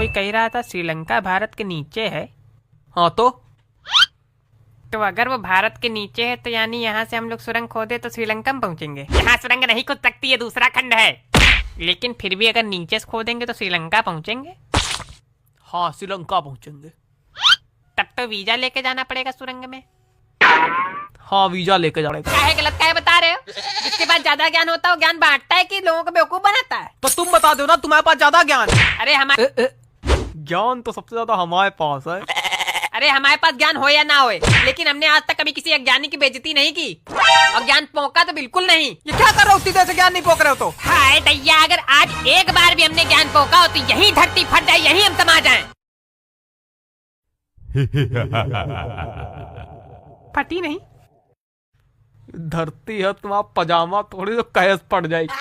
कोई कह रहा था श्रीलंका भारत के नीचे है। हाँ तो अगर वो भारत के नीचे है तो यानी यहाँ से हम लोग सुरंग खोदे तो श्रीलंका में पहुँचेंगे। यहाँ सुरंग नहीं खोद सकती है, दूसरा खंड है। लेकिन फिर भी अगर नीचे से खोदेंगे तो श्रीलंका पहुँचेंगे। हाँ श्रीलंका पहुंचेंगे। तब तो वीजा लेके जाना पड़ेगा सुरंग में। हाँ वीजा लेके जाने का। काहे गलत काहे बता रहे हो? जिसके पास ज्यादा ज्ञान होता है वो ज्ञान बांटता है कि लोगों को बेवकूफ बनाता है? तो तुम बता दो ना, तुम्हारे पास ज्यादा ज्ञान है। अरे हमारे ज्ञान तो सबसे ज्यादा हमारे पास है। अरे हमारे पास ज्ञान हो या ना होए, लेकिन हमने आज तक कभी किसी अज्ञानी की बेइज्जती नहीं की और ज्ञान पोंका तो बिल्कुल नहीं। ये क्या कर रहे हो? सीधे से ज्ञान नहीं पोक रहे हो तो? हाय दैया, अगर आज एक बार भी हमने ज्ञान पोका हो तो यही धरती फट जाए, यही हम समा जाएं। फटी नहीं, धरती है तुम्हारा पजामा थोड़ी तो कैस पड़ जाएगी।